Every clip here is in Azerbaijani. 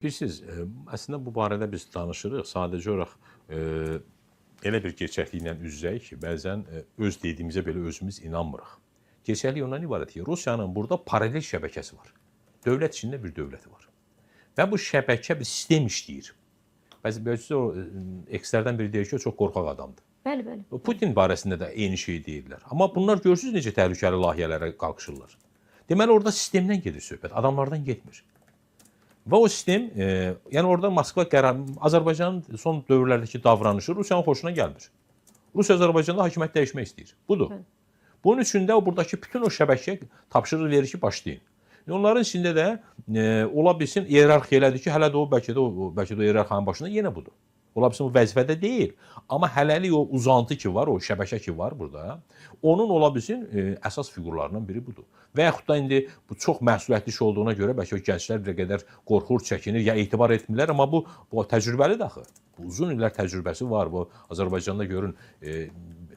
Bilirsiniz, əslində bu barədə biz danışırıq. Sadəcə olaraq elə bir gerçəkliklə üz-üzəyik ki, bəzən öz dediyimizə belə özümüz inanmırıq. Gerçəklik ondan ibarət ki, Rusiyanın burada paralel şəbəkəsi var. Dövlət içində bir dövləti var. Və bu şəbəkə bir sistem işləyir. Bəzi o ekspertlərdən biri deyir ki, o çox qorxaq adamdır. Bəli, bəli. Putin barəsində də eyni şeyi deyirlər. Amma bunlar görürsünüz necə təhlükəli layihələrə qalxışırlar. Deməli orada sistemdən gedir söhbət, adamlardan getmir. Və o sistem, yəni orada Moskva Azərbaycanın son dövrlərdəki davranışı Rusiyanın xoşuna gəlmir. Rusiya Azərbaycanda hakimiyyət dəyişmək istəyir. Budur. Bunun üçün də buradakı bütün o şəbəkəyə tapşırıq verir ki, başlayın. Onların içində də ola bilsin iyerarxiya elədir ki, hələ də o bəlkə də o iyerarxiyanın başında yenə budur. Ola bilsin bu vəzifədə deyil, amma hələlik o uzantı ki var, o şəbəkə ki var burada, onun ola bilsin əsas fiqurlarından biri budur. Və yaxud da indi bu çox məsuliyyətli iş olduğuna görə bəlkə o gənclər bir qədər qorxur, çəkinir, ya etibar etmirlər, amma bu təcrübəlidir axı. Bu uzun illər təcrübəsi var. Bu Azərbaycanda görün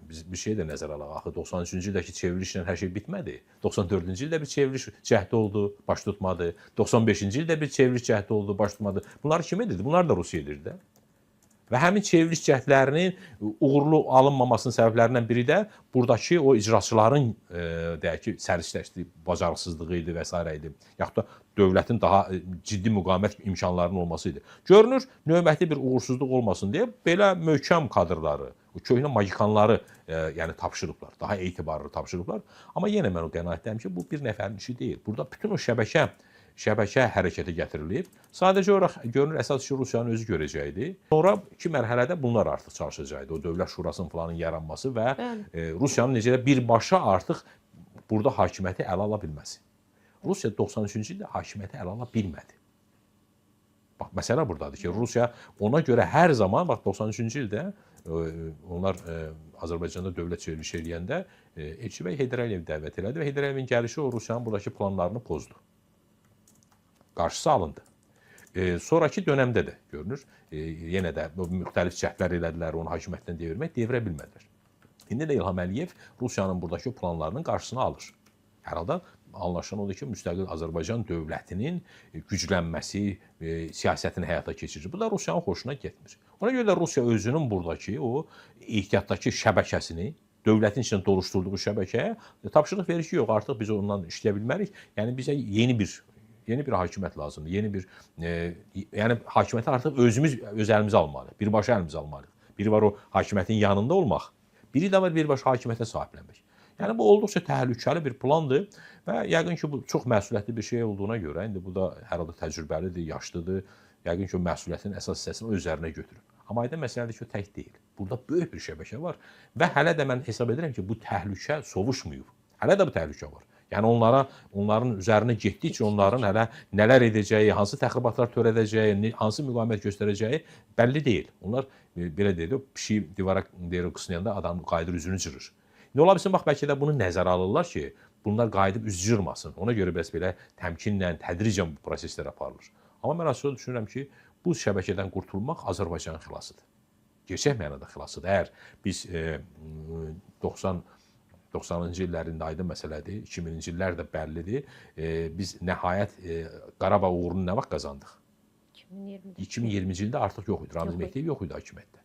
biz bir şey də nəzərə alaq. Axı 93-cü ildəki çevrilişlə hər şey bitmədi. 94-cü ildə bir çevriliş cəhdi oldu, baş tutmadı. 95-ci ildə bir çevriliş cəhdi oldu, baş tutmadı. Bunlar kim edirdi? Bunlar da Rusiya edirdi də. Və həmin çevriliş cəhdlərinin uğurlu alınmamasının səbəblərindən biri də buradakı o icraçıların deyək ki, səriştəşdiyi bacarıqsızlığı idi və s. idi. Yaxud da dövlətin daha ciddi müqavimət imkanlarının olması idi. Görünür, növbəti bir uğursuzluq olmasın deyə belə möhkəm kadrları, o köhnə magikanları yəni tapşırıblar, daha etibarlı tapşırıblar. Amma yenə mən o qənaətdəyəm ki, bu bir nəfərin işi deyil. Burada bütün o şəbəkə hərəkətə gətirilib. Sadəcə olaraq görünür əsas işi Rusiyanın özü görəcəkdi. Sonra iki mərhələdə bunlar artıq çalışacaqdı. O dövlət şurasının falanın yaranması və Rusiyanın necə də birbaşa artıq burada hakimiyyəti ələ ala bilməsi. Rusiya 93-cü ildə hakimiyyəti ələ ala bilmədi. Bax, məsələ buradadır ki, Rusiya ona görə hər zaman, bax 93-cü ildə onlar Azərbaycanda dövlət çevrilişi eləyəndə Elçi bəy Heydər Əliyev dəvət elədi və Heydər Əliyevin gəlişi o Rusiyanın buradakı planlarını pozdu. Qarşısı alındı. Sonraki dönəmdə də görünür, yenə də müxtəlif cəhdlər elədilər, onu hakimiyyətdən devirə bilmədilər. İndi də İlham Əliyev Rusiyanın buradakı planlarının qarşısını alır. Hər halda anlaşılan odur ki, müstəqil Azərbaycan dövlətinin güclənməsi, siyasətini həyata keçirir. Bu da Rusiyanın xoşuna getmir. Ona görə də Rusiya özünün buradakı o ehtiyatdakı şəbəkəsini, dövlətin içində doluşturduğu şəbəkəyə tapşırıq verir ki, yox, artıq biz ondan işləyə bilmərik. Yəni bizə yeni bir hakimiyyət lazımdır. Yəni hakimiyyəti artıq özümüz öz əlimizə almalıyıq. Birbaşa əlimizə almalıyıq. Biri var o hakimiyyətin yanında olmaq, biri də var birbaşa hakimiyyətə sahiblənmək. Yəni bu olduqca təhlükəli bir plandır və yəqin ki, bu çox məsuliyyətli bir şey olduğuna görə, indi bu da hər halda təcrübəlidir, yaşlıdır. Yəqin ki, o məsuliyyətin əsas hissəsini öz üzərinə götürür. Amma aydın məsələdir ki, o tək deyil. Burada böyük bir şəbəkə var və hələ də mən hesab edirəm ki, bu təhlükə sovuşmayıb. Hələ də bu təhlükə var. Yəni onların üzərinə getdikcə onların hələ nələr edəcəyi, hansı təxribatlar törədəcəyi, hansı müqavimət göstərəcəyi bəlli deyil. Onlar belə deyir, pişik divara qısnayanda adam qayıdır üzünü cırır. Nə ola bilsin, bax bəlkə də bunu nəzərə alırlar ki, bunlar qayıdıb üz cırmasın. Ona görə bəs belə təmkinlə, tədricən bu proseslər aparılır. Amma mən aslında düşünürəm ki, bu şəbəkədən qurtulmaq Azərbaycanın xilasıdır. Gerçək mənada xilasıdır. Əgər biz 90-cı illərində aydın məsələdir, 2000-ci illər də bəllidir. Biz nəhayət Qarabağ uğrunu nə vaxt qazandıq? 2020-ci ildə artıq yox idi. Ramiz Mehdiyev yox idi hakimiyyətdə.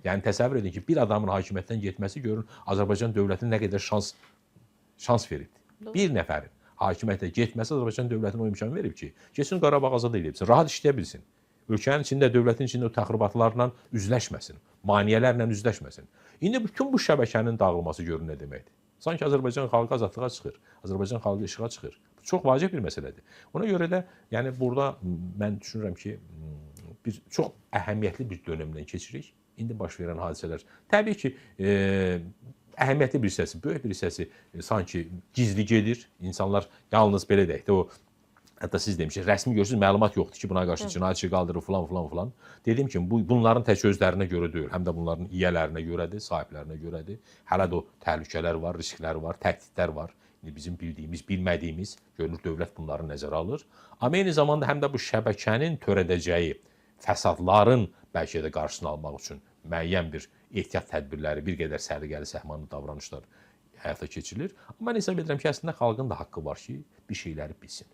Yəni təsəvvür edin ki, bir adamın hakimiyyətdən getməsi görün Azərbaycan dövlətinə nə qədər şans veribdir. Bir nəfərin hakimiyyətə getməsi Azərbaycan dövlətinə o imkan verib ki, keçsin Qarabağ azad edə bilsin, rahat işləyə bilsin. Ölkənin içində, dövlətin içində o təxribatlarla üzləşməsin, maneələrlə üzləşməsin. İndi bütün bu şəbəkənin dağılması görün nə deməkdir? Sanki Azərbaycan xalqı azadlığa çıxır, Azərbaycan xalqı işığa çıxır. Bu çox vacib bir məsələdir. Ona görə də yəni burada mən düşünürəm ki, biz çox əhəmiyyətli bir dönəmdən keçirik. İndi baş verən hadisələr təbii ki, əhəmiyyətli bir hissəsi, böyük bir hissəsi sanki gizli gedir. İnsanlar yalnız belə deyək də o hətta siz demişsiniz, rəsmi görürsünüz, məlumat yoxdur ki, buna qarşı cinayət işi qaldırır filan. Dediyim kimi, bunların tək özlərinə görə deyil, həm də bunların yiyələrinə görədir, sahiblərinə görədir. Hələ də o təhlükələr var, risklər var, təhdidlər var. Bizim bildiyimiz, bilmədiyimiz, görünür dövlət bunları nəzərə alır. Amma eyni zamanda həm də bu şəbəkənin törədəcəyi fəsadların bəlkə də qarşısını almaq üçün müəyyən bir ehtiyat tədbirləri, bir qədər səliqəli, səhmanlı davranışlar həyata keçirilir. Amma mən hesab edirəm ki, əslində xalqın da haqqı var ki, bir şeyləri bilsin.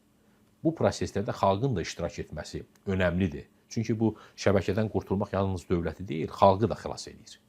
bu proseslərdə xalqın da iştirak etməsi önəmlidir. Çünki bu şəbəkədən qurtulmaq yalnız dövləti deyil, xalqı da xilas edir.